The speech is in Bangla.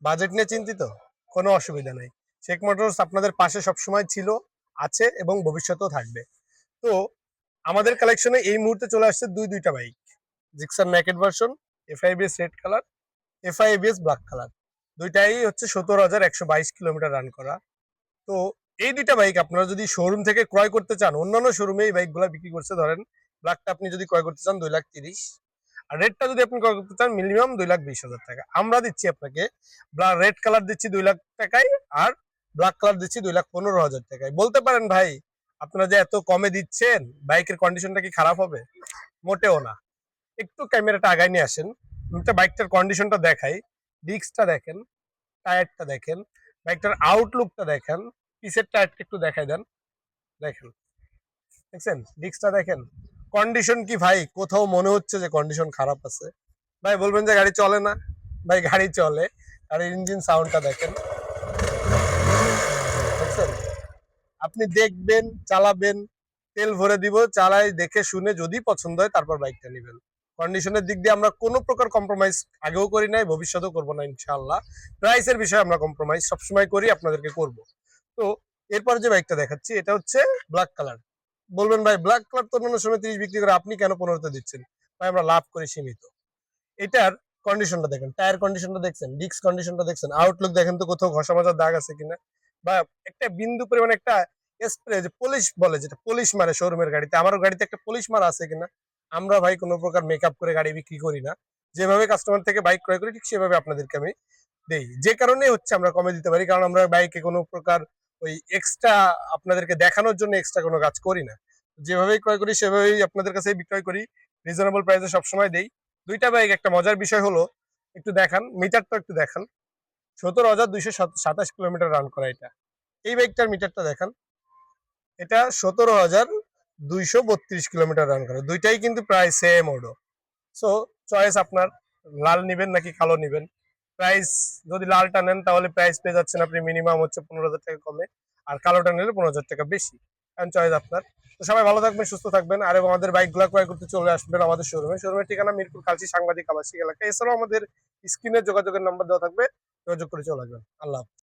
বাজেট নিয়ে চিন্তিত? কোনো অসুবিধা নেই। শেখ মোটরস আপনাদের পাশে সবসময় ছিল, আছে এবং ভবিষ্যতেও থাকবে। তো আমাদের কালেকশনে এই মুহূর্তে চলে আসছে দুইটা bike. Gixxer naked version, এফআইবিএস red colour, এফআইবিএস black colour. দুইটাই হচ্ছে 17,122 কিলোমিটার রান করা। তো এই দুইটা বাইক আপনারা যদি শোরুম থেকে ক্রয় করতে চান, অন্যান্য শোরুমে এই বাইকগুলো বিক্রি করছে, ধরেন ব্ল্যাকটা আপনি যদি ক্রয় করতে চান 2,30,000, আর রেডটা যদি আপনি ক্রয় করতে চান মিনিমাম 2,20,000 টাকা। আমরা দিচ্ছি আপনাকে রেড কালার দিচ্ছি 2 লাখ টাকায়, আর ব্ল্যাক কালার দিচ্ছি 2,15,000 টাকায়। বলতে পারেন ভাই আপনারা যে এত কমে দিচ্ছেন, বাইকের কন্ডিশনটা কি খারাপ হবে? মোটেও না। একটু ক্যামেরাটা আগায় নিয়ে আসেন, বাইকটার কন্ডিশনটা দেখাই। ডিস্কটা দেখেন, টায়ারটা দেখেন, বাইকটার আউটলুকটা দেখেন, পিছের টায়ারটা একটু দেখাই দেন। দেখেন, দেখছেন ডিস্কটা দেখেন, কন্ডিশন কি ভাই কোথাও মনে হচ্ছে যে কন্ডিশন খারাপ আছে? ভাই বলবেন যে গাড়ি চলে না, ভাই গাড়ি চলে। গাড়ির ইঞ্জিন সাউন্ডটা দেখেন, দেখছেন? আপনি দেখবেন, চালাবেন, তেল ভরে দিব, চালাই দেখে শুনে যদি পছন্দ হয় তারপর বাইকটা নেবেন। কন্ডিশনের দিক দিয়ে আমরা কোনো প্রকার কম্প্রোমাইজ আগেও করি নাই, ভবিষ্যতেও করবো না ইনশাআল্লাহ। প্রাইসের বিষয়ে আমরা কম্প্রোমাইজ সবসময় করি, আপনাদেরকে করব। তো এরপর যে বাইকটা দেখাচ্ছি এটা হচ্ছে ব্ল্যাক কালার। বলবেন ভাই ব্ল্যাক কালার তো অন্যান্য সময় 30 বিক্রি করে, আপনি কেন 15-তে দিচ্ছেন? ভাই আমরা লাভ করে সীমিত। এটার কন্ডিশনটা দেখেন, টায়ার কন্ডিশনটা দেখছেন, ডিস্ক কন্ডিশনটা দেখছেন, আউটলুক দেখেন তো কোথাও ঘষা মাজার দাগ আছে কিনা, বা একটা বিন্দু পরিমাণ একটা স্প্রে যে পলিশ বলে, যেটা পলিশ মারে শোরুমের গাড়িতে, আমারও গাড়িতে একটা পলিশ মারা আছে কিনা। আমরা ভাই কোনো প্রকার মেকআপ করে গাড়ি বিক্রি করি না। যেভাবে কাস্টমার থেকে বাইক ক্রয় করি ঠিক সেভাবে আপনাদেরকে আমি দেই। যে কারণে হচ্ছে আমরা কমে দিতে পারি, কারণ আমরা বাইকে কোনো প্রকার ওই এক্সট্রা আপনাদেরকে দেখানোর জন্য এক্সট্রা কোনো কাজ করি না। যেভাবেই ক্রয় করি সেভাবেই আপনাদের কাছে বিক্রয় করি, রিজনেবল প্রাইসে সবসময় দেই। দুইটা বাইক একটা মজার বিষয় হলো, একটু দেখান মিটারটা, একটু দেখান। 17,227 কিলোমিটার রান করা এটা। এই বাইকটার মিটারটা দেখান, এটা 17,232 কিলোমিটার রান করে। দুইটাই কিন্তু প্রায় সেম ওডো। সো চয়েস আপনার, লাল নিবেন নাকি কালো নিবেন। প্রাইস যদি লালটা নেন তাহলে প্রাইস পেয়ে যাচ্ছেন আপনি মিনিমাম হচ্ছে 15,000 টাকা কমে, আর কালোটা নিলে 15,000 টাকা বেশি। কারণ চয়েস আপনার। তো সবাই ভালো থাকবেন, সুস্থ থাকবেন, আর এবং আমাদের বাইকগুলো ক্রয় করতে চলে আসবেন আমাদের শোরুমে। শোরুমের ঠিকানা মিরপুর কালচি সাংবাদিক আবাসিক এলাকা। এছাড়াও আমাদের স্ক্রিনে যোগাযোগের নাম্বার দেওয়া থাকবে, যোগাযোগ করে চলে আসবেন। আল্লাহ হাফেজ।